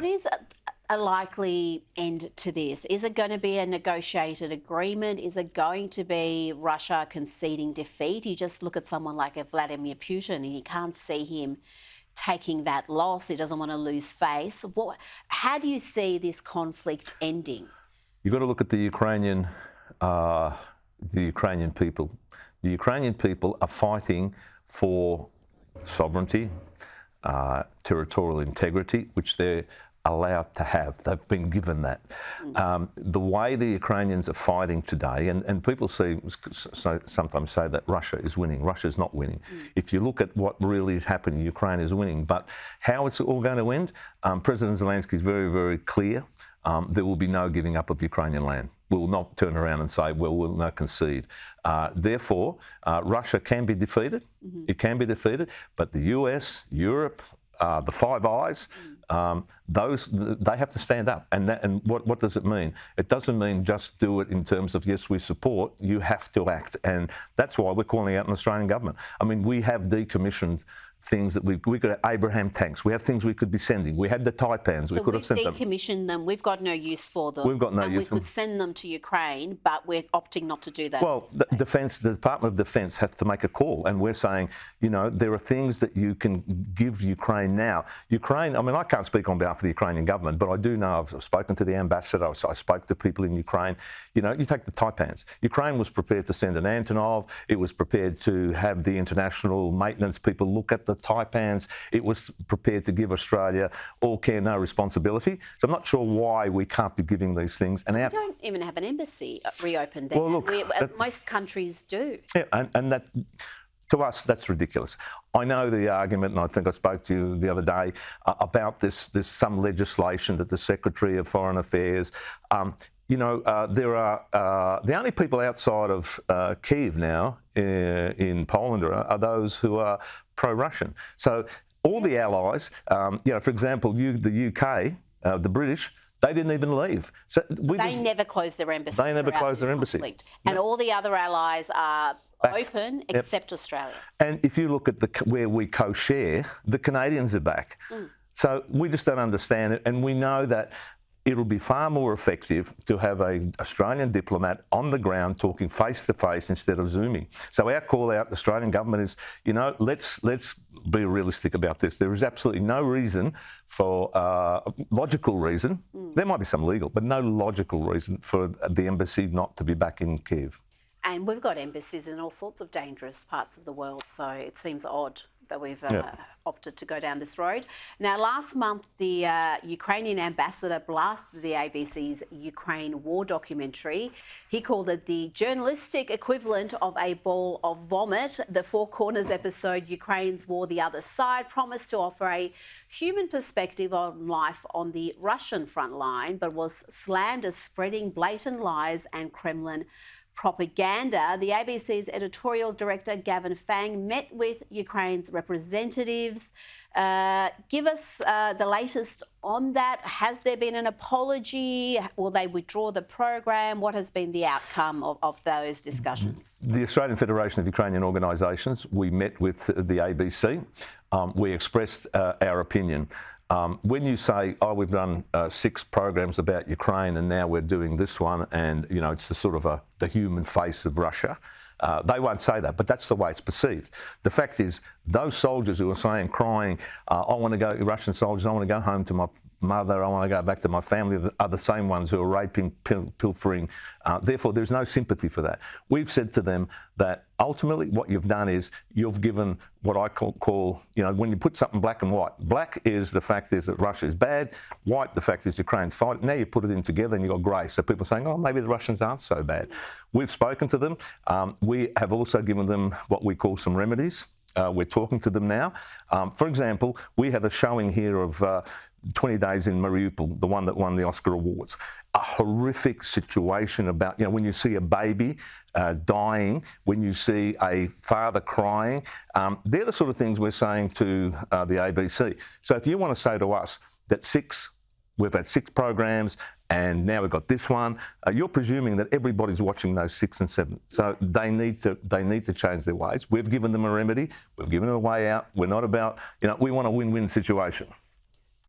What is a likely end to this? Is it going to be a negotiated agreement? Is it going to be Russia conceding defeat? You just look at someone like a Vladimir Putin and you can't see him taking that loss. He doesn't want to lose face. How do you see this conflict ending? You've got to look at the Ukrainian people. The Ukrainian people are fighting for sovereignty, territorial integrity, which they're allowed to have. They've been given that. The way the Ukrainians are fighting today, and people sometimes say that Russia is winning. Russia's not winning. If you look at what really is happening, Ukraine is winning. But how it's all going to end, President Zelensky is very, very clear. There will be no giving up of Ukrainian land. We will not turn around and say, well, we'll not concede. Therefore, Russia can be defeated. It can be defeated. But the US, Europe, the Five Eyes, they have to stand up. And what does it mean? It doesn't mean just do it in terms of, yes, we support. You have to act. And that's why we're calling out an Australian government. I mean, we have decommissioned things that we could have Abraham tanks. We have things we could be sending. We had the Taipans. So we could have sent them. We've decommissioned them. We've got no use for them. We've got no use for them. We could send them to Ukraine, but we're opting not to do that. Well, the Department of Defence has to make a call, and we're saying, you know, there are things that you can give Ukraine now. Ukraine, I mean, I can't speak on behalf of the Ukrainian government, but I do know, I've spoken to the ambassador, I spoke to people in Ukraine. You know, you take the Taipans. Ukraine was prepared to send an Antonov. It was prepared to have the international maintenance people look at the Taipans. It was prepared to give Australia all care, no responsibility. So I'm not sure why we can't be giving these things. And we don't even have an embassy reopened there. Well, look, most countries do. Yeah, and that, to us, that's ridiculous. I know the argument, and I think I spoke to you the other day about this. There's some legislation that the Secretary of Foreign Affairs, you know, there are the only people outside of Kyiv now in Poland are those who are pro-Russian. So all the allies, you know, for example, the UK, the British, they didn't even leave. So they never closed their embassy. They never closed their embassy. And all the other allies are open except Australia. And if you look at where we co-share, the Canadians are back. So we just don't understand it. And we know that it'll be far more effective to have an Australian diplomat on the ground talking face-to-face instead of Zooming. So our call out, the Australian government is, you know, let's be realistic about this. There is absolutely no reason for, logical reason, there might be some legal, but no logical reason for the embassy not to be back in Kyiv. And we've got embassies in all sorts of dangerous parts of the world, so it seems odd that we've opted to go down this road. Now, last month, the Ukrainian ambassador blasted the ABC's Ukraine war documentary. He called it the journalistic equivalent of a ball of vomit. The Four Corners episode, Ukraine's War, the Other Side, promised to offer a human perspective on life on the Russian front line, but was slammed as spreading blatant lies and Kremlin propaganda. The ABC's editorial director, Gavin Fang, met with Ukraine's representatives. Give us the latest on that. Has there been an apology? Will they withdraw the program? What has been the outcome of those discussions? The Australian Federation of Ukrainian Organisations, we met with the ABC. We expressed our opinion. When you say, oh, we've done 6 programs about Ukraine and now we're doing this one and, you know, it's the sort of the human face of Russia, they won't say that, but that's the way it's perceived. The fact is, those soldiers who are saying, crying, I want to go, Russian soldiers, I want to go home to my mother, I want to go back to my family, are the same ones who are raping, pilfering. Therefore, there's no sympathy for that. We've said to them that ultimately what you've done is you've given what I call, you know, when you put something black and white. Black is the fact is that Russia is bad. White, the fact is Ukraine's fighting. Now you put it in together and you've got grey. So people are saying, oh, maybe the Russians aren't so bad. We've spoken to them. We have also given them what we call some remedies. We're talking to them now. For example, we have a showing here of 20 Days in Mariupol, the one that won the Oscar Awards. A horrific situation about, you know, when you see a baby dying, when you see a father crying, they're the sort of things we're saying to the ABC. So if you want to say to us that we've had 6 programs and now we've got this one, you're presuming that everybody's watching those 6 and 7. So they need to change their ways. We've given them a remedy. We've given them a way out. We're not about, you know, we want a win-win situation.